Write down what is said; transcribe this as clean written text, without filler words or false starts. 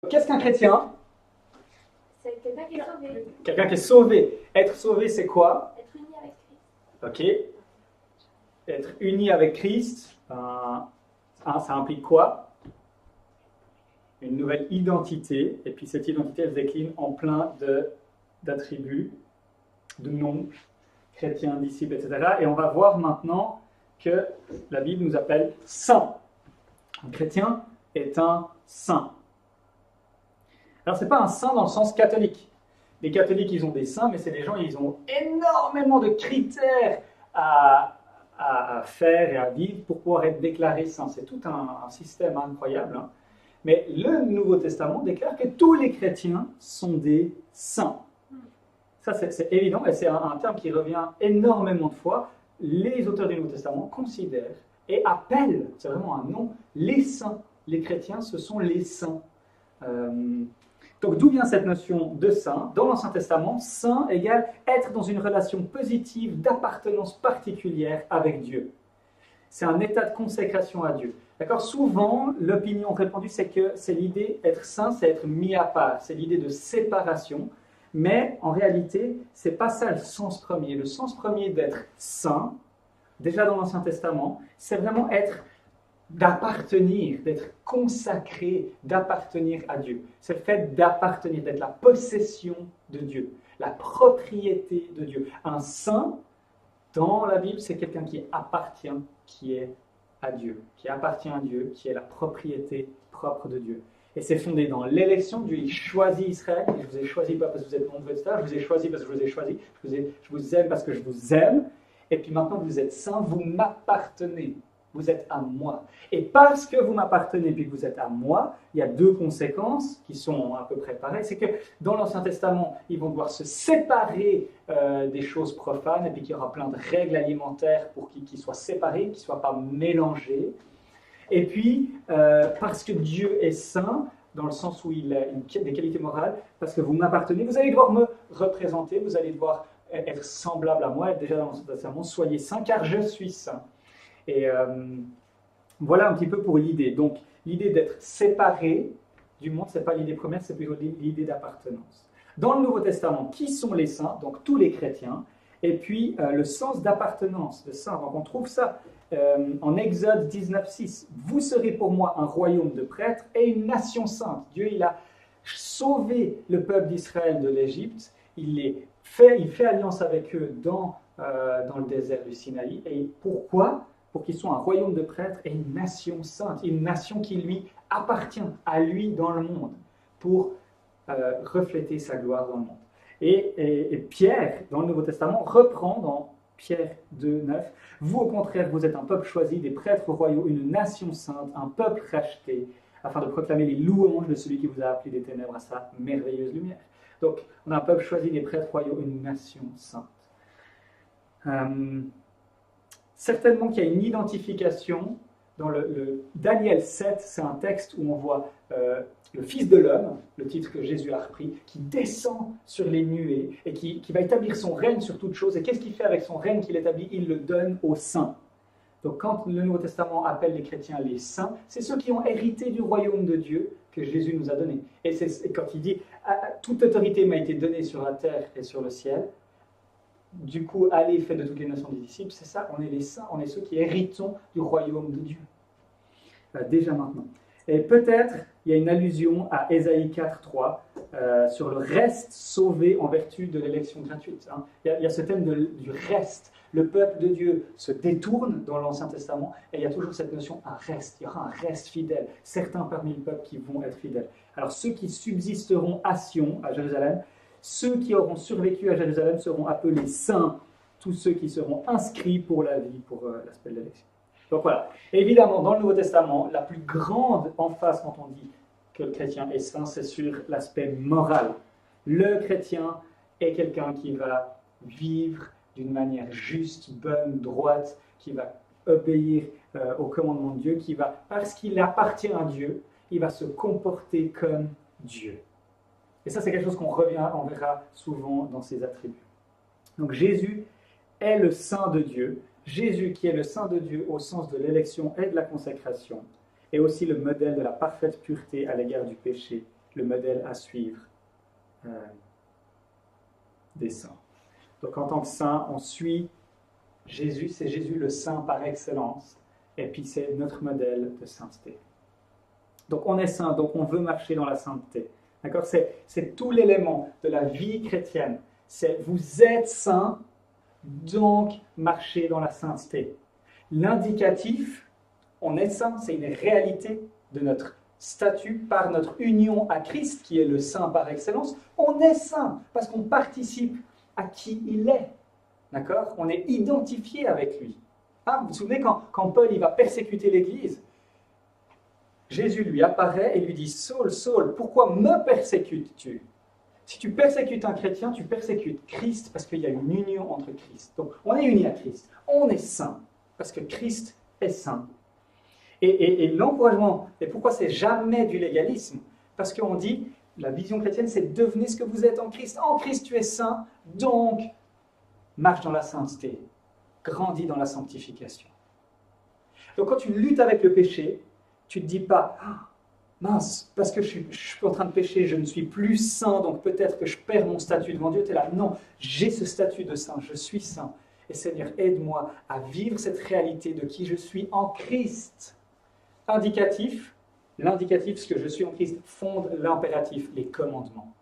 Qu'est-ce qu'un chrétien? C'est quelqu'un qui est sauvé. Quelqu'un qui est sauvé. Être sauvé, c'est quoi? Être uni avec Christ. Ok. Être uni avec Christ, ça implique quoi? Une nouvelle identité. Et puis cette identité, elle se décline en plein d'attributs, de noms, chrétiens, disciples, etc. Et on va voir maintenant que la Bible nous appelle saints. Un chrétien est un saint. Alors, ce n'est pas un saint dans le sens catholique. Les catholiques, ils ont des saints, mais c'est des gens, ils ont énormément de critères à faire et à vivre pour pouvoir être déclarés saints. C'est tout un système incroyable. Hein. Mais le Nouveau Testament déclare que tous les chrétiens sont des saints. Ça, c'est évident, et c'est un terme qui revient énormément de fois. Les auteurs du Nouveau Testament considèrent et appellent, c'est vraiment un nom, les saints. Les chrétiens, ce sont les saints. Donc d'où vient cette notion de saint? Dans l'Ancien Testament, saint égale être dans une relation positive d'appartenance particulière avec Dieu. C'est un état de consécration à Dieu. D'accord? Souvent, l'opinion répandue, c'est que c'est l'idée être saint, c'est être mis à part, c'est l'idée de séparation. Mais en réalité, ce n'est pas ça le sens premier. Le sens premier d'être saint, déjà dans l'Ancien Testament, c'est vraiment être d'appartenir, d'être consacré, d'appartenir à Dieu. C'est le fait d'appartenir, d'être la possession de Dieu, la propriété de Dieu. Un saint, dans la Bible, c'est quelqu'un qui appartient, qui est à Dieu, qui appartient à Dieu, qui est la propriété propre de Dieu. Et c'est fondé dans l'élection. Dieu il choisit Israël. Je vous ai choisi pas parce que vous êtes nombreux, etc. Je vous ai choisi parce que je vous ai choisi. Je vous aime parce que je vous aime. Et puis maintenant vous êtes saints, vous m'appartenez. Vous êtes à moi. Et parce que vous m'appartenez et que vous êtes à moi, il y a deux conséquences qui sont à peu près pareilles. C'est que dans l'Ancien Testament, ils vont devoir se séparer des choses profanes et puis qu'il y aura plein de règles alimentaires pour qu'ils soient séparés, qu'ils ne soient pas mélangés. Et puis, parce que Dieu est saint, dans le sens où il a des qualités morales, parce que vous m'appartenez, vous allez devoir me représenter, vous allez devoir être semblable à moi, être déjà dans l'Ancien Testament, soyez saints car je suis saint. Et voilà un petit peu pour l'idée. Donc, l'idée d'être séparé du monde, ce n'est pas l'idée première, c'est plutôt l'idée d'appartenance. Dans le Nouveau Testament, qui sont les saints? Donc, tous les chrétiens. Et puis, le sens d'appartenance, de saint. Donc, on trouve ça en Exode 19,6. Vous serez pour moi un royaume de prêtres et une nation sainte. Dieu, il a sauvé le peuple d'Israël de l'Égypte. Il fait alliance avec eux dans le désert du Sinaï. Et pourquoi? Pour qu'ils soient un royaume de prêtres et une nation sainte, une nation qui lui appartient à lui dans le monde, pour refléter sa gloire dans le monde. Et Pierre, dans le Nouveau Testament, reprend dans Pierre 2,9, « Vous, au contraire, vous êtes un peuple choisi, des prêtres royaux, une nation sainte, un peuple racheté, afin de proclamer les louanges de celui qui vous a appelé des ténèbres à sa merveilleuse lumière. » Donc, on a un peuple choisi, des prêtres royaux, une nation sainte. Certainement qu'il y a une identification dans le Daniel 7, c'est un texte où on voit le Fils de l'homme, le titre que Jésus a repris, qui descend sur les nuées et qui va établir son règne sur toute chose. Et qu'est-ce qu'il fait avec son règne qu'il établit? Il le donne aux saints. Donc quand le Nouveau Testament appelle les chrétiens les saints, c'est ceux qui ont hérité du royaume de Dieu que Jésus nous a donné. Et quand il dit « Toute autorité m'a été donnée sur la terre et sur le ciel », du coup, allez, faites de toutes les nations des disciples, c'est ça, on est les saints, on est ceux qui héritons du royaume de Dieu. Déjà maintenant. Et peut-être, il y a une allusion à Ésaïe 4,3 sur le reste sauvé en vertu de l'élection gratuite. Hein. Il y a ce thème du reste. Le peuple de Dieu se détourne dans l'Ancien Testament et il y a toujours cette notion, un reste. Il y aura un reste fidèle. Certains parmi le peuple qui vont être fidèles. Alors ceux qui subsisteront à Sion, à Jérusalem, ceux qui auront survécu à Jérusalem seront appelés saints, tous ceux qui seront inscrits pour la vie, pour l'aspect de l'élection. Donc voilà. Et évidemment, dans le Nouveau Testament, la plus grande emphase quand on dit que le chrétien est saint, c'est sur l'aspect moral. Le chrétien est quelqu'un qui va vivre d'une manière juste, bonne, droite, qui va obéir au commandement de Dieu, qui va, parce qu'il appartient à Dieu, il va se comporter comme Dieu. Et ça, c'est quelque chose on verra souvent dans ses attributs. Donc Jésus est le Saint de Dieu. Jésus qui est le Saint de Dieu au sens de l'élection et de la consécration, est aussi le modèle de la parfaite pureté à l'égard du péché le modèle à suivre des saints. Donc en tant que saint, on suit Jésus, c'est Jésus le saint par excellence, et puis c'est notre modèle de sainteté. Donc on est saint, donc on veut marcher dans la sainteté. D'accord ? C'est tout l'élément de la vie chrétienne. C'est vous êtes saint, donc marchez dans la sainteté. L'indicatif, on est saint, c'est une réalité de notre statut par notre union à Christ, qui est le saint par excellence. On est saint parce qu'on participe à qui il est. D'accord ? On est identifié avec lui. Ah, vous vous souvenez quand Paul il va persécuter l'Église, Jésus lui apparaît et lui dit « Saul, Saul, pourquoi me persécutes-tu » Si tu persécutes un chrétien, tu persécutes Christ parce qu'il y a une union entre Christ. Donc, on est unis à Christ. On est saint parce que Christ est saint. Et l'encouragement, et pourquoi c'est jamais du légalisme? Parce qu'on dit, la vision chrétienne, c'est devenez ce que vous êtes en Christ. En Christ, tu es saint, donc marche dans la sainteté, grandis dans la sanctification. Donc, quand tu luttes avec le péché, tu ne te dis pas ah, mince, parce que je suis en train de pécher, je ne suis plus saint, donc peut-être que je perds mon statut devant Dieu. Tu es là, non, j'ai ce statut de saint, je suis saint. Et Seigneur, aide-moi à vivre cette réalité de qui je suis en Christ. L'indicatif, ce que je suis en Christ, fonde l'impératif, les commandements.